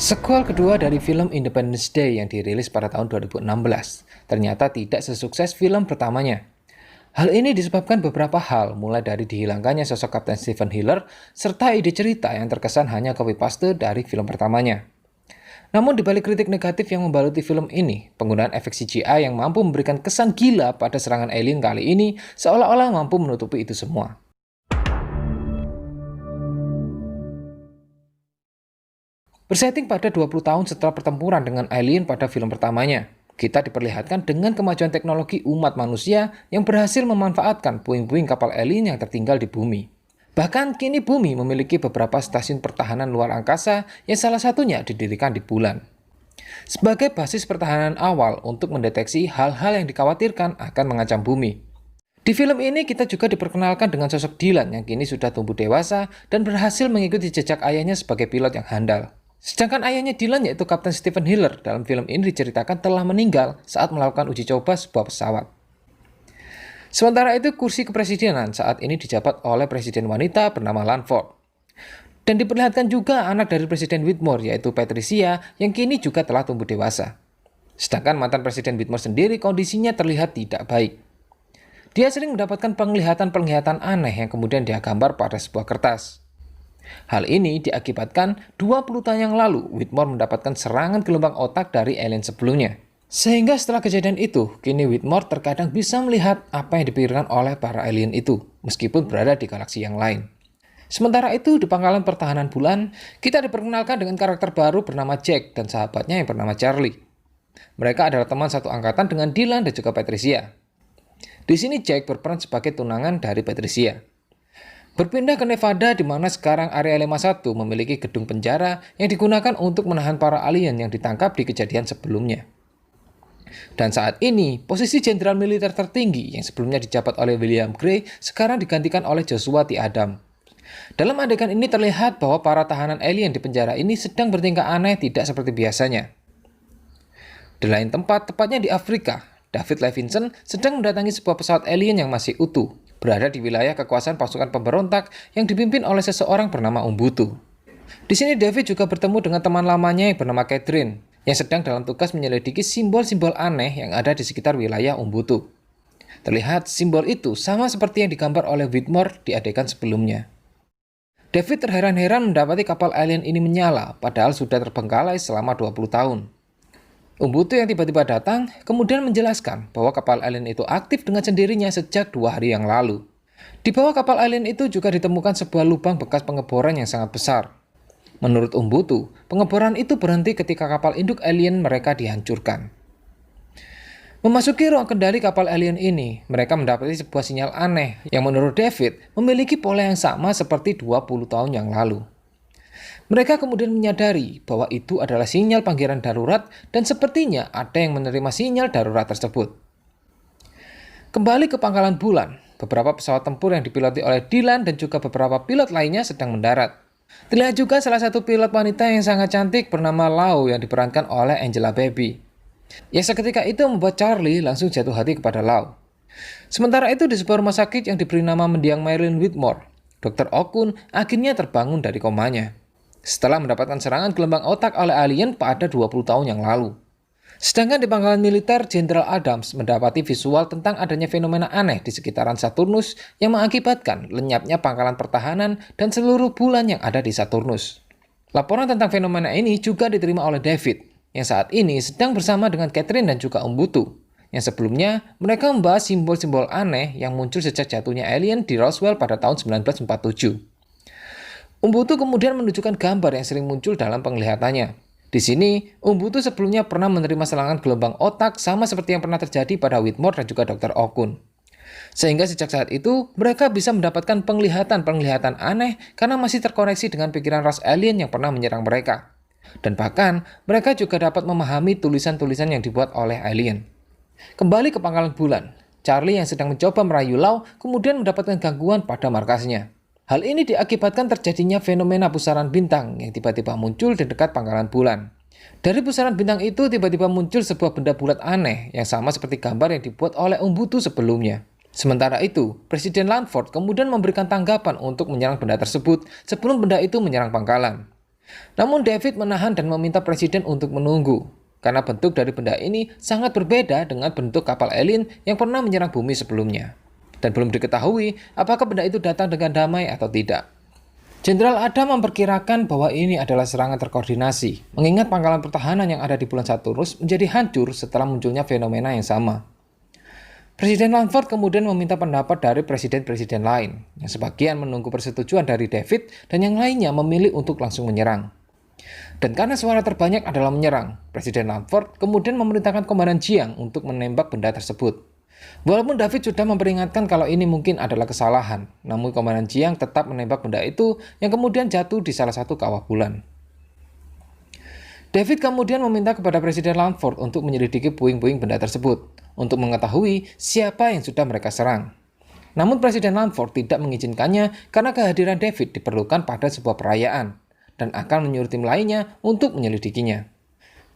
Sequel kedua dari film Independence Day yang dirilis pada tahun 2016 ternyata tidak sesukses film pertamanya. Hal ini disebabkan beberapa hal, mulai dari dihilangkannya sosok Kapten Steven Hiller serta ide cerita yang terkesan hanya copy paste dari film pertamanya. Namun di balik kritik negatif yang membaluti film ini, penggunaan efek CGI yang mampu memberikan kesan gila pada serangan alien kali ini seolah-olah mampu menutupi itu semua. Bersetting pada 20 tahun setelah pertempuran dengan alien pada film pertamanya, kita diperlihatkan dengan kemajuan teknologi umat manusia yang berhasil memanfaatkan puing-puing kapal alien yang tertinggal di bumi. Bahkan kini bumi memiliki beberapa stasiun pertahanan luar angkasa yang salah satunya didirikan di bulan. Sebagai basis pertahanan awal untuk mendeteksi hal-hal yang dikhawatirkan akan mengancam bumi. Di film ini kita juga diperkenalkan dengan sosok Dylan yang kini sudah tumbuh dewasa dan berhasil mengikuti jejak ayahnya sebagai pilot yang handal. Sedangkan ayahnya Dylan yaitu Kapten Steven Hiller dalam film ini diceritakan telah meninggal saat melakukan uji coba sebuah pesawat. Sementara itu kursi kepresidenan saat ini dijabat oleh presiden wanita bernama Lanford. Dan diperlihatkan juga anak dari Presiden Whitmore yaitu Patricia yang kini juga telah tumbuh dewasa. Sedangkan mantan Presiden Whitmore sendiri kondisinya terlihat tidak baik. Dia sering mendapatkan penglihatan-penglihatan aneh yang kemudian dia gambar pada sebuah kertas. Hal ini diakibatkan 20 tahun yang lalu Whitmore mendapatkan serangan gelombang otak dari alien sebelumnya. Sehingga setelah kejadian itu, kini Whitmore terkadang bisa melihat apa yang dipikirkan oleh para alien itu, meskipun berada di galaksi yang lain. Sementara itu, di pangkalan pertahanan bulan, kita diperkenalkan dengan karakter baru bernama Jack dan sahabatnya yang bernama Charlie. Mereka adalah teman satu angkatan dengan Dylan dan juga Patricia. Di sini Jack berperan sebagai tunangan dari Patricia. Berpindah ke Nevada di mana sekarang area 51 memiliki gedung penjara yang digunakan untuk menahan para alien yang ditangkap di kejadian sebelumnya. Dan saat ini, posisi jenderal militer tertinggi yang sebelumnya dijabat oleh William Gray sekarang digantikan oleh Joshua T. Adams. Dalam adegan ini terlihat bahwa para tahanan alien di penjara ini sedang bertingkah aneh tidak seperti biasanya. Di lain tempat, tepatnya di Afrika, David Levinson sedang mendatangi sebuah pesawat alien yang masih utuh, berada di wilayah kekuasaan pasukan pemberontak yang dipimpin oleh seseorang bernama Ubuntu. Di sini David juga bertemu dengan teman lamanya yang bernama Catherine, yang sedang dalam tugas menyelidiki simbol-simbol aneh yang ada di sekitar wilayah Ubuntu. Terlihat simbol itu sama seperti yang digambar oleh Whitmore di adegan sebelumnya. David terheran-heran mendapati kapal alien ini menyala, padahal sudah terbengkalai selama 20 tahun. Ubuntu yang tiba-tiba datang kemudian menjelaskan bahwa kapal alien itu aktif dengan sendirinya sejak 2 hari yang lalu. Di bawah kapal alien itu juga ditemukan sebuah lubang bekas pengeboran yang sangat besar. Menurut Ubuntu, pengeboran itu berhenti ketika kapal induk alien mereka dihancurkan. Memasuki ruang kendali kapal alien ini, mereka mendapati sebuah sinyal aneh yang menurut David memiliki pola yang sama seperti 20 tahun yang lalu. Mereka kemudian menyadari bahwa itu adalah sinyal panggilan darurat dan sepertinya ada yang menerima sinyal darurat tersebut. Kembali ke pangkalan bulan, beberapa pesawat tempur yang dipiloti oleh Dylan dan juga beberapa pilot lainnya sedang mendarat. Terlihat juga salah satu pilot wanita yang sangat cantik bernama Lau yang diperankan oleh Angela Baby. Yang seketika itu membuat Charlie langsung jatuh hati kepada Lau. Sementara itu di sebuah rumah sakit yang diberi nama mendiang Marilyn Whitmore, Dr. Okun akhirnya terbangun dari komanya setelah mendapatkan serangan gelombang otak oleh alien pada 20 tahun yang lalu. Sedangkan di pangkalan militer, Jenderal Adams mendapati visual tentang adanya fenomena aneh di sekitaran Saturnus yang mengakibatkan lenyapnya pangkalan pertahanan dan seluruh bulan yang ada di Saturnus. Laporan tentang fenomena ini juga diterima oleh David, yang saat ini sedang bersama dengan Catherine dan juga Ubuntu, yang sebelumnya mereka membahas simbol-simbol aneh yang muncul sejak jatuhnya alien di Roswell pada tahun 1947. Ubuntu kemudian menunjukkan gambar yang sering muncul dalam penglihatannya. Di sini, Ubuntu sebelumnya pernah menerima serangan gelombang otak sama seperti yang pernah terjadi pada Whitmore dan juga Dr. Okun. Sehingga sejak saat itu, mereka bisa mendapatkan penglihatan-penglihatan aneh karena masih terkoneksi dengan pikiran ras alien yang pernah menyerang mereka. Dan bahkan, mereka juga dapat memahami tulisan-tulisan yang dibuat oleh alien. Kembali ke pangkalan bulan, Charlie yang sedang mencoba merayu Lau kemudian mendapatkan gangguan pada markasnya. Hal ini diakibatkan terjadinya fenomena pusaran bintang yang tiba-tiba muncul di dekat pangkalan bulan. Dari pusaran bintang itu tiba-tiba muncul sebuah benda bulat aneh yang sama seperti gambar yang dibuat oleh Ubuntu sebelumnya. Sementara itu, Presiden Lanford kemudian memberikan tanggapan untuk menyerang benda tersebut sebelum benda itu menyerang pangkalan. Namun David menahan dan meminta presiden untuk menunggu, karena bentuk dari benda ini sangat berbeda dengan bentuk kapal alien yang pernah menyerang bumi sebelumnya. Dan belum diketahui apakah benda itu datang dengan damai atau tidak. Jenderal Adam memperkirakan bahwa ini adalah serangan terkoordinasi, mengingat pangkalan pertahanan yang ada di bulan Saturnus menjadi hancur setelah munculnya fenomena yang sama. Presiden Langford kemudian meminta pendapat dari presiden-presiden lain, yang sebagian menunggu persetujuan dari David dan yang lainnya memilih untuk langsung menyerang. Dan karena suara terbanyak adalah menyerang, Presiden Langford kemudian memerintahkan Komandan Jiang untuk menembak benda tersebut. Walaupun David sudah memperingatkan kalau ini mungkin adalah kesalahan, namun Komandan Jiang tetap menembak benda itu yang kemudian jatuh di salah satu kawah bulan. David kemudian meminta kepada Presiden Langford untuk menyelidiki puing-puing benda tersebut, untuk mengetahui siapa yang sudah mereka serang. Namun Presiden Langford tidak mengizinkannya karena kehadiran David diperlukan pada sebuah perayaan, dan akan menyuruh tim lainnya untuk menyelidikinya.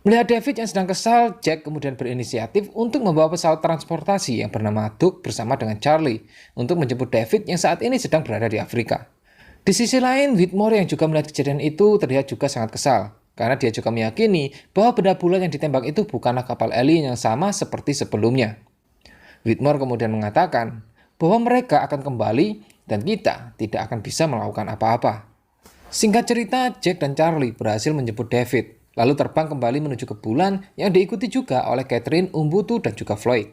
Melihat David yang sedang kesal, Jack kemudian berinisiatif untuk membawa pesawat transportasi yang bernama Duke bersama dengan Charlie untuk menjemput David yang saat ini sedang berada di Afrika. Di sisi lain, Whitmore yang juga melihat kejadian itu terlihat juga sangat kesal, karena dia juga meyakini bahwa benda bulan yang ditembak itu bukanlah kapal alien yang sama seperti sebelumnya. Whitmore kemudian mengatakan bahwa mereka akan kembali dan kita tidak akan bisa melakukan apa-apa. Singkat cerita, Jack dan Charlie berhasil menjemput David, lalu terbang kembali menuju ke bulan yang diikuti juga oleh Catherine, Umbutu, dan juga Floyd.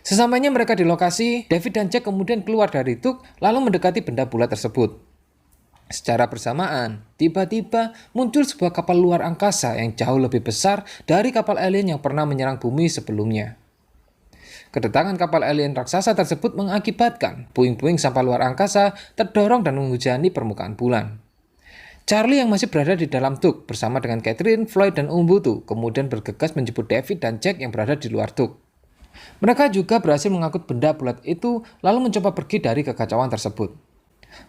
Sesampainya mereka di lokasi, David dan Jack kemudian keluar dari Duke lalu mendekati benda bulat tersebut. Secara bersamaan, tiba-tiba muncul sebuah kapal luar angkasa yang jauh lebih besar dari kapal alien yang pernah menyerang bumi sebelumnya. Kedatangan kapal alien raksasa tersebut mengakibatkan puing-puing sampah luar angkasa terdorong dan menghujani permukaan bulan. Charlie yang masih berada di dalam Duke bersama dengan Catherine, Floyd, dan Umbutu kemudian bergegas menjemput David dan Jack yang berada di luar Duke. Mereka juga berhasil mengangkut benda bulat itu lalu mencoba pergi dari kekacauan tersebut.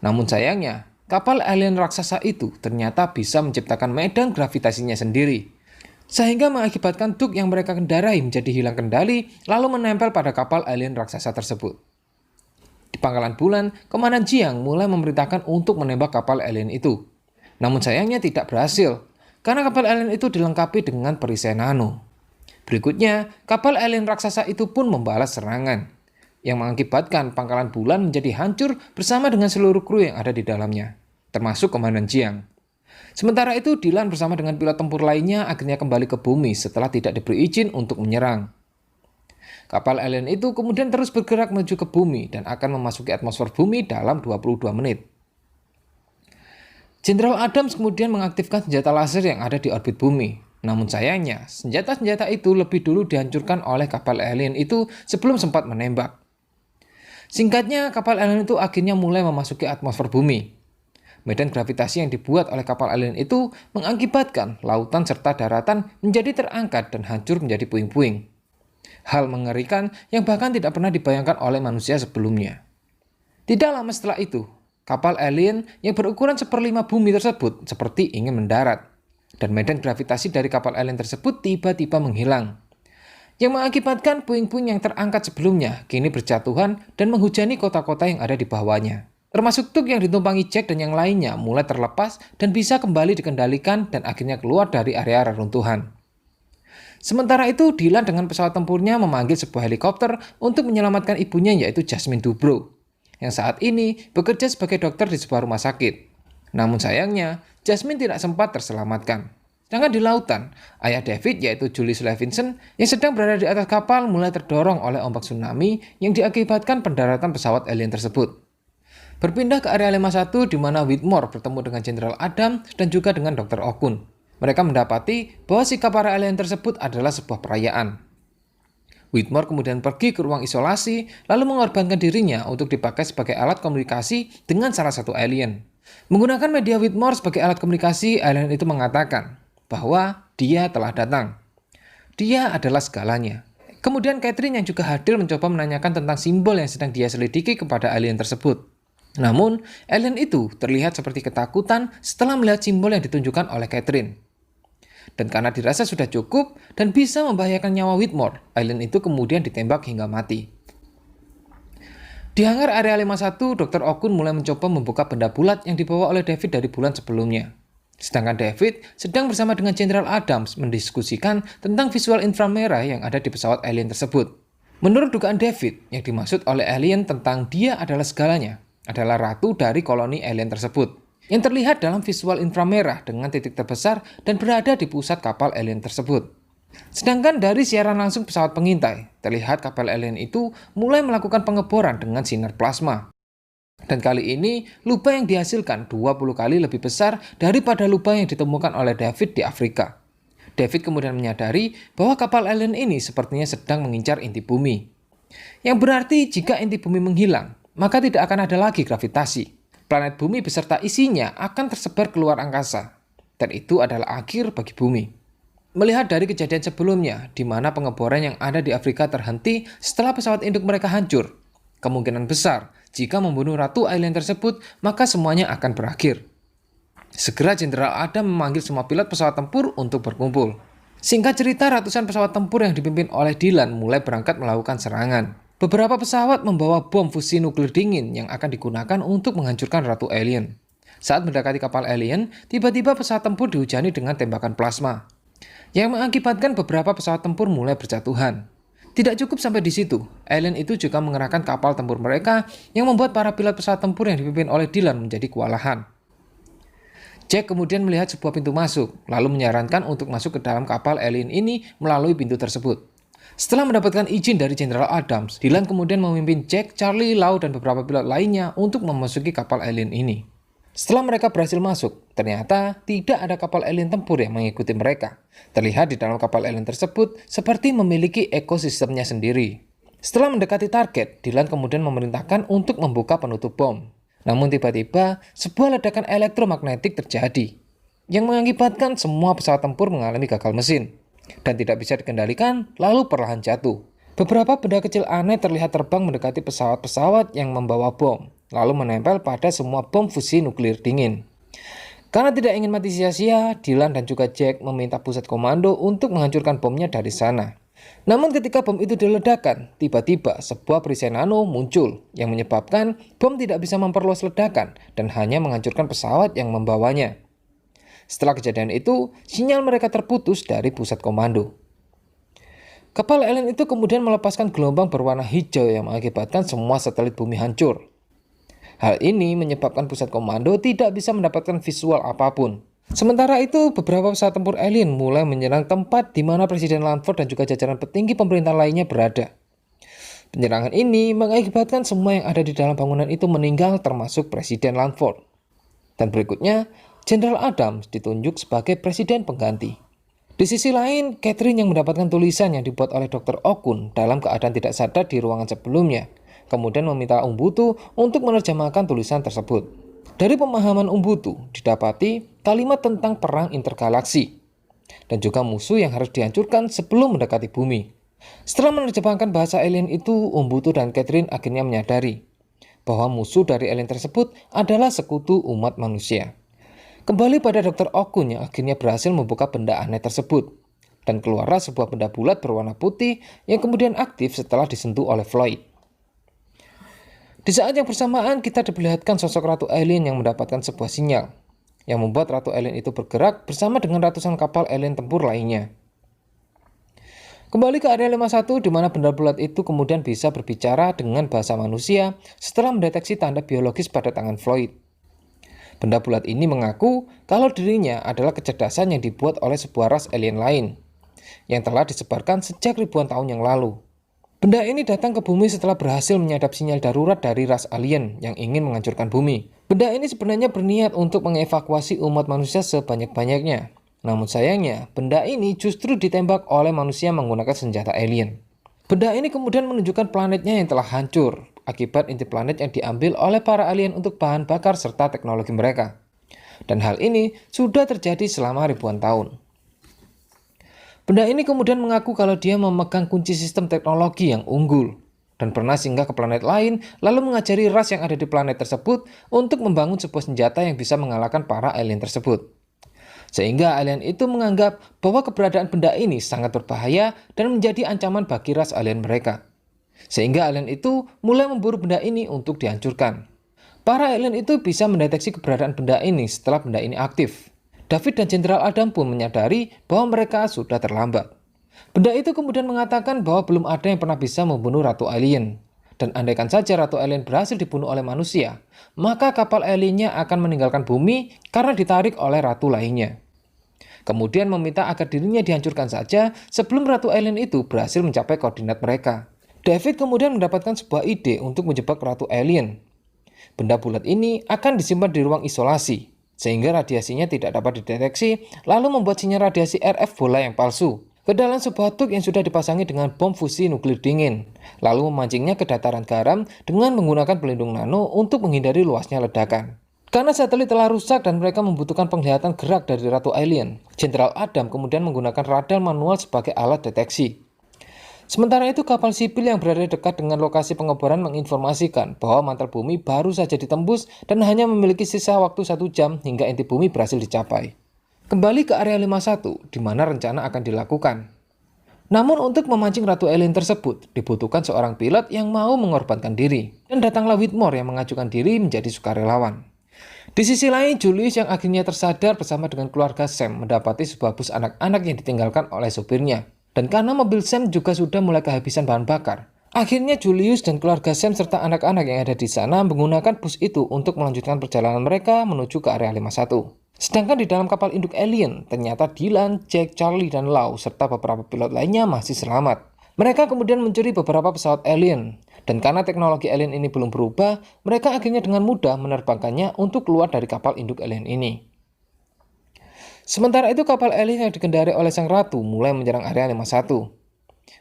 Namun sayangnya, kapal alien raksasa itu ternyata bisa menciptakan medan gravitasinya sendiri, sehingga mengakibatkan Duke yang mereka kendarai menjadi hilang kendali lalu menempel pada kapal alien raksasa tersebut. Di pangkalan bulan, Komandan Jiang mulai memerintahkan untuk menembak kapal alien itu. Namun sayangnya tidak berhasil, karena kapal alien itu dilengkapi dengan perisai nano. Berikutnya, kapal alien raksasa itu pun membalas serangan, yang mengakibatkan pangkalan bulan menjadi hancur bersama dengan seluruh kru yang ada di dalamnya, termasuk Komandan Jiang. Sementara itu, Dylan bersama dengan pilot tempur lainnya akhirnya kembali ke bumi setelah tidak diberi izin untuk menyerang. Kapal alien itu kemudian terus bergerak menuju ke bumi dan akan memasuki atmosfer bumi dalam 22 menit. Jenderal Adams kemudian mengaktifkan senjata laser yang ada di orbit bumi. Namun sayangnya, senjata-senjata itu lebih dulu dihancurkan oleh kapal alien itu sebelum sempat menembak. Singkatnya, kapal alien itu akhirnya mulai memasuki atmosfer bumi. Medan gravitasi yang dibuat oleh kapal alien itu mengakibatkan lautan serta daratan menjadi terangkat dan hancur menjadi puing-puing. Hal mengerikan yang bahkan tidak pernah dibayangkan oleh manusia sebelumnya. Tidak lama setelah itu, kapal alien yang berukuran 1/5 bumi tersebut seperti ingin mendarat, dan medan gravitasi dari kapal alien tersebut tiba-tiba menghilang, yang mengakibatkan puing-puing yang terangkat sebelumnya kini berjatuhan dan menghujani kota-kota yang ada di bawahnya. Termasuk Duke yang ditumpangi Jack dan yang lainnya mulai terlepas dan bisa kembali dikendalikan dan akhirnya keluar dari area reruntuhan. Sementara itu, Dylan dengan pesawat tempurnya memanggil sebuah helikopter untuk menyelamatkan ibunya yaitu Jasmine Dubrow, yang saat ini bekerja sebagai dokter di sebuah rumah sakit. Namun sayangnya, Jasmine tidak sempat terselamatkan. Sedangkan di lautan, ayah David yaitu Julius Levinson yang sedang berada di atas kapal mulai terdorong oleh ombak tsunami yang diakibatkan pendaratan pesawat alien tersebut. Berpindah ke area 51 di mana Whitmore bertemu dengan Jenderal Adam dan juga dengan Dr. Okun. Mereka mendapati bahwa sikap para alien tersebut adalah sebuah perayaan. Whitmore kemudian pergi ke ruang isolasi lalu mengorbankan dirinya untuk dipakai sebagai alat komunikasi dengan salah satu alien. Menggunakan media Whitmore sebagai alat komunikasi, alien itu mengatakan bahwa dia telah datang. Dia adalah segalanya. Kemudian Catherine yang juga hadir mencoba menanyakan tentang simbol yang sedang dia selidiki kepada alien tersebut. Namun, alien itu terlihat seperti ketakutan setelah melihat simbol yang ditunjukkan oleh Catherine. Dan karena dirasa sudah cukup dan bisa membahayakan nyawa Whitmore, alien itu kemudian ditembak hingga mati. Di hangar area 51, Dr. Okun mulai mencoba membuka benda bulat yang dibawa oleh David dari bulan sebelumnya. Sedangkan David sedang bersama dengan Jenderal Adams mendiskusikan tentang visual inframerah yang ada di pesawat alien tersebut. Menurut dugaan David, yang dimaksud oleh alien tentang dia adalah segalanya, adalah ratu dari koloni alien tersebut, yang terlihat dalam visual inframerah dengan titik terbesar dan berada di pusat kapal alien tersebut. Sedangkan dari siaran langsung pesawat pengintai, terlihat kapal alien itu mulai melakukan pengeboran dengan sinar plasma. Dan kali ini, lubang yang dihasilkan 20 kali lebih besar daripada lubang yang ditemukan oleh David di Afrika. David kemudian menyadari bahwa kapal alien ini sepertinya sedang mengincar inti bumi. Yang berarti jika inti bumi menghilang, maka tidak akan ada lagi gravitasi. Planet bumi beserta isinya akan tersebar keluar angkasa. Dan itu adalah akhir bagi bumi. Melihat dari kejadian sebelumnya, di mana pengeboran yang ada di Afrika terhenti setelah pesawat induk mereka hancur, kemungkinan besar, jika membunuh ratu alien tersebut, maka semuanya akan berakhir. Segera Jenderal Adam memanggil semua pilot pesawat tempur untuk berkumpul. Singkat cerita, ratusan pesawat tempur yang dipimpin oleh Dylan mulai berangkat melakukan serangan. Beberapa pesawat membawa bom fusi nuklir dingin yang akan digunakan untuk menghancurkan ratu alien. Saat mendekati kapal alien, tiba-tiba pesawat tempur dihujani dengan tembakan plasma, yang mengakibatkan beberapa pesawat tempur mulai berjatuhan. Tidak cukup sampai di situ, alien itu juga mengerahkan kapal tempur mereka yang membuat para pilot pesawat tempur yang dipimpin oleh Dylan menjadi kewalahan. Jack kemudian melihat sebuah pintu masuk, lalu menyarankan untuk masuk ke dalam kapal alien ini melalui pintu tersebut. Setelah mendapatkan izin dari Jenderal Adams, Dylan kemudian memimpin Jack, Charlie, Lau, dan beberapa pilot lainnya untuk memasuki kapal alien ini. Setelah mereka berhasil masuk, ternyata tidak ada kapal alien tempur yang mengikuti mereka. Terlihat di dalam kapal alien tersebut seperti memiliki ekosistemnya sendiri. Setelah mendekati target, Dylan kemudian memerintahkan untuk membuka penutup bom. Namun tiba-tiba, sebuah ledakan elektromagnetik terjadi, yang mengakibatkan semua pesawat tempur mengalami gagal mesin, dan tidak bisa dikendalikan, lalu perlahan jatuh. Beberapa benda kecil aneh terlihat terbang mendekati pesawat-pesawat yang membawa bom, lalu menempel pada semua bom fusi nuklir dingin. Karena tidak ingin mati sia-sia, Dylan dan juga Jack meminta pusat komando untuk menghancurkan bomnya dari sana. Namun ketika bom itu diledakkan, tiba-tiba sebuah perisai nano muncul yang menyebabkan bom tidak bisa memperluas ledakan dan hanya menghancurkan pesawat yang membawanya. Setelah kejadian itu, sinyal mereka terputus dari pusat komando. Kapal alien itu kemudian melepaskan gelombang berwarna hijau yang mengakibatkan semua satelit bumi hancur. Hal ini menyebabkan pusat komando tidak bisa mendapatkan visual apapun. Sementara itu, beberapa pesawat tempur alien mulai menyerang tempat di mana Presiden Langford dan juga jajaran petinggi pemerintah lainnya berada. Penyerangan ini mengakibatkan semua yang ada di dalam bangunan itu meninggal, termasuk Presiden Langford. Dan berikutnya, Jenderal Adams ditunjuk sebagai presiden pengganti. Di sisi lain, Catherine yang mendapatkan tulisan yang dibuat oleh Dr. Okun dalam keadaan tidak sadar di ruangan sebelumnya, kemudian meminta Umbutu untuk menerjemahkan tulisan tersebut. Dari pemahaman Umbutu, didapati kalimat tentang perang intergalaksi, dan juga musuh yang harus dihancurkan sebelum mendekati bumi. Setelah menerjemahkan bahasa alien itu, Umbutu dan Catherine akhirnya menyadari bahwa musuh dari alien tersebut adalah sekutu umat manusia. Kembali pada Dr. Okun yang akhirnya berhasil membuka benda aneh tersebut, dan keluarlah sebuah benda bulat berwarna putih yang kemudian aktif setelah disentuh oleh Floyd. Di saat yang bersamaan, kita diperlihatkan sosok Ratu Alien yang mendapatkan sebuah sinyal, yang membuat Ratu Alien itu bergerak bersama dengan ratusan kapal alien tempur lainnya. Kembali ke area 51, di mana benda bulat itu kemudian bisa berbicara dengan bahasa manusia setelah mendeteksi tanda biologis pada tangan Floyd. Benda bulat ini mengaku kalau dirinya adalah kecerdasan yang dibuat oleh sebuah ras alien lain, yang telah disebarkan sejak ribuan tahun yang lalu. Benda ini datang ke bumi setelah berhasil menyadap sinyal darurat dari ras alien yang ingin menghancurkan bumi. Benda ini sebenarnya berniat untuk mengevakuasi umat manusia sebanyak-banyaknya. Namun sayangnya, benda ini justru ditembak oleh manusia menggunakan senjata alien. Benda ini kemudian menunjukkan planetnya yang telah hancur akibat inti planet yang diambil oleh para alien untuk bahan bakar serta teknologi mereka. Dan hal ini sudah terjadi selama ribuan tahun. Benda ini kemudian mengaku kalau dia memegang kunci sistem teknologi yang unggul dan pernah singgah ke planet lain lalu mengajari ras yang ada di planet tersebut untuk membangun sebuah senjata yang bisa mengalahkan para alien tersebut. Sehingga alien itu menganggap bahwa keberadaan benda ini sangat berbahaya dan menjadi ancaman bagi ras alien mereka. Sehingga alien itu mulai memburu benda ini untuk dihancurkan. Para alien itu bisa mendeteksi keberadaan benda ini setelah benda ini aktif. David dan Jenderal Adam pun menyadari bahwa mereka sudah terlambat. Benda itu kemudian mengatakan bahwa belum ada yang pernah bisa membunuh Ratu Alien. Dan andaikan saja Ratu Alien berhasil dibunuh oleh manusia, maka kapal aliennya akan meninggalkan bumi karena ditarik oleh ratu lainnya. Kemudian meminta agar dirinya dihancurkan saja sebelum Ratu Alien itu berhasil mencapai koordinat mereka. David kemudian mendapatkan sebuah ide untuk menjebak Ratu Alien. Benda bulat ini akan disimpan di ruang isolasi, sehingga radiasinya tidak dapat dideteksi, lalu membuat sinyal radiasi RF bola yang palsu ke dalam sebuah truk yang sudah dipasangi dengan bom fusi nuklir dingin, lalu memancingnya ke dataran garam dengan menggunakan pelindung nano untuk menghindari luasnya ledakan. Karena satelit telah rusak dan mereka membutuhkan penglihatan gerak dari Ratu Alien, Jenderal Adam kemudian menggunakan radar manual sebagai alat deteksi. Sementara itu, kapal sipil yang berada dekat dengan lokasi pengeboran menginformasikan bahwa mantel bumi baru saja ditembus dan hanya memiliki sisa waktu 1 jam hingga inti bumi berhasil dicapai. Kembali ke area 51, di mana rencana akan dilakukan. Namun untuk memancing Ratu Alien tersebut, dibutuhkan seorang pilot yang mau mengorbankan diri. Dan datanglah Whitmore yang mengajukan diri menjadi sukarelawan. Di sisi lain, Julius yang akhirnya tersadar bersama dengan keluarga Sam mendapati sebuah bus anak-anak yang ditinggalkan oleh sopirnya. Dan karena mobil Sam juga sudah mulai kehabisan bahan bakar, akhirnya Julius dan keluarga Sam serta anak-anak yang ada di sana menggunakan bus itu untuk melanjutkan perjalanan mereka menuju ke area 51. Sedangkan di dalam kapal induk alien, ternyata Dylan, Jack, Charlie, dan Lau serta beberapa pilot lainnya masih selamat. Mereka kemudian mencuri beberapa pesawat alien. Dan karena teknologi alien ini belum berubah, mereka akhirnya dengan mudah menerbangkannya untuk keluar dari kapal induk alien ini. Sementara itu kapal alien yang dikendari oleh sang ratu mulai menyerang area 51.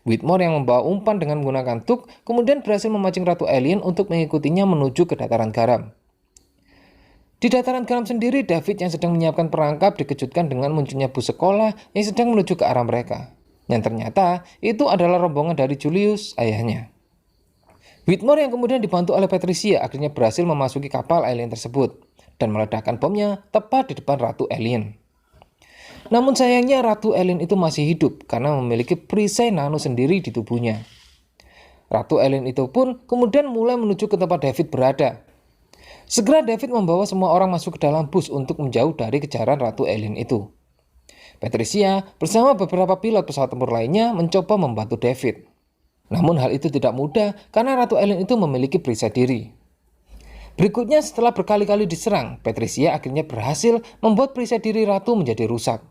Whitmore yang membawa umpan dengan menggunakan truk kemudian berhasil memancing Ratu Alien untuk mengikutinya menuju ke dataran garam. Di dataran garam sendiri, David yang sedang menyiapkan perangkap dikejutkan dengan munculnya bus sekolah yang sedang menuju ke arah mereka. Yang ternyata itu adalah rombongan dari Julius, ayahnya. Whitmore yang kemudian dibantu oleh Patricia akhirnya berhasil memasuki kapal alien tersebut dan meledakkan bomnya tepat di depan Ratu Alien. Namun sayangnya Ratu Alien itu masih hidup karena memiliki perisai nano sendiri di tubuhnya. Ratu Alien itu pun kemudian mulai menuju ke tempat David berada. Segera David membawa semua orang masuk ke dalam bus untuk menjauh dari kejaran Ratu Alien itu. Patricia bersama beberapa pilot pesawat tempur lainnya mencoba membantu David. Namun hal itu tidak mudah karena Ratu Alien itu memiliki perisai diri. Berikutnya setelah berkali-kali diserang, Patricia akhirnya berhasil membuat perisai diri Ratu menjadi rusak.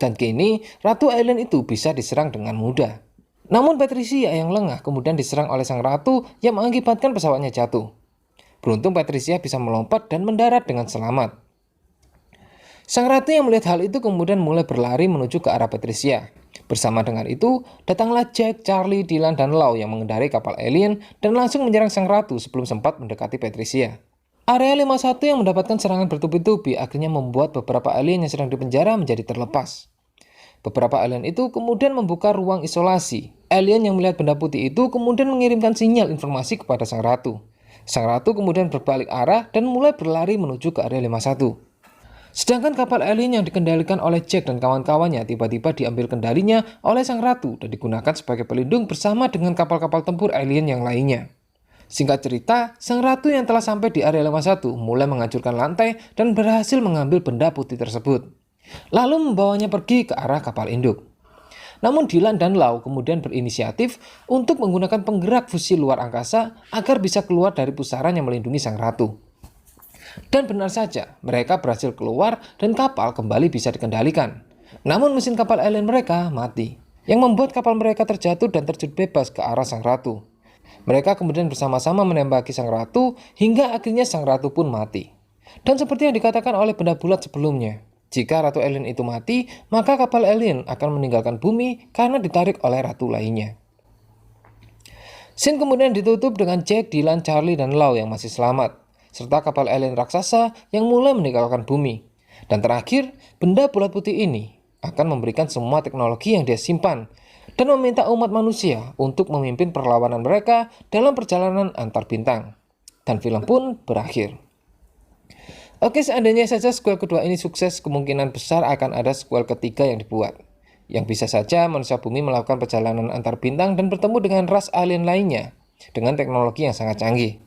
Dan kini Ratu Alien itu bisa diserang dengan mudah. Namun Patricia yang lengah kemudian diserang oleh sang ratu yang mengakibatkan pesawatnya jatuh. Beruntung Patricia bisa melompat dan mendarat dengan selamat. Sang ratu yang melihat hal itu kemudian mulai berlari menuju ke arah Patricia. Bersama dengan itu, datanglah Jack, Charlie, Dylan, dan Lau yang mengendarai kapal alien dan langsung menyerang sang ratu sebelum sempat mendekati Patricia. Area 51 yang mendapatkan serangan bertubi-tubi akhirnya membuat beberapa alien yang sedang dipenjara menjadi terlepas. Beberapa alien itu kemudian membuka ruang isolasi. Alien yang melihat benda putih itu kemudian mengirimkan sinyal informasi kepada sang ratu. Sang ratu kemudian berbalik arah dan mulai berlari menuju ke area 51. Sedangkan kapal alien yang dikendalikan oleh Jack dan kawan-kawannya tiba-tiba diambil kendalinya oleh sang ratu dan digunakan sebagai pelindung bersama dengan kapal-kapal tempur alien yang lainnya. Singkat cerita, sang ratu yang telah sampai di area 51 mulai menghancurkan lantai dan berhasil mengambil benda putih tersebut. Lalu membawanya pergi ke arah kapal induk. Namun Dylan dan Lau kemudian berinisiatif untuk menggunakan penggerak fusi luar angkasa agar bisa keluar dari pusaran yang melindungi sang ratu. Dan benar saja, mereka berhasil keluar dan kapal kembali bisa dikendalikan. Namun mesin kapal alien mereka mati, yang membuat kapal mereka terjatuh dan terjun bebas ke arah sang ratu. Mereka kemudian bersama-sama menembaki sang ratu hingga akhirnya sang ratu pun mati. Dan seperti yang dikatakan oleh benda bulat sebelumnya, jika Ratu Alien itu mati, maka kapal alien akan meninggalkan bumi karena ditarik oleh ratu lainnya. Scene kemudian ditutup dengan Jack, Dylan, Charlie, dan Lau yang masih selamat, serta kapal alien raksasa yang mulai meninggalkan bumi. Dan terakhir, benda bulat putih ini akan memberikan semua teknologi yang dia simpan dan meminta umat manusia untuk memimpin perlawanan mereka dalam perjalanan antar bintang. Dan film pun berakhir. Oke, seandainya saja sequel kedua ini sukses, kemungkinan besar akan ada sequel ketiga yang dibuat. Yang bisa saja manusia bumi melakukan perjalanan antar bintang dan bertemu dengan ras alien lainnya dengan teknologi yang sangat canggih.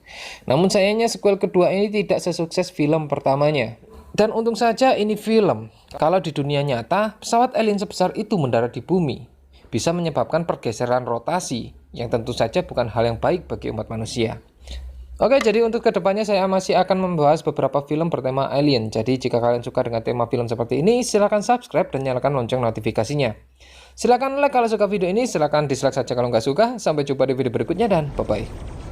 Namun sayangnya sequel kedua ini tidak sesukses film pertamanya. Dan untung saja ini film. Kalau di dunia nyata, pesawat alien sebesar itu mendarat di bumi, bisa menyebabkan pergeseran rotasi, yang tentu saja bukan hal yang baik bagi umat manusia. Oke, jadi untuk kedepannya saya masih akan membahas beberapa film bertema alien. Jadi jika kalian suka dengan tema film seperti ini, silahkan subscribe dan nyalakan lonceng notifikasinya. Silahkan like kalau suka video ini, silahkan dislike saja kalau nggak suka. Sampai jumpa di video berikutnya dan bye-bye.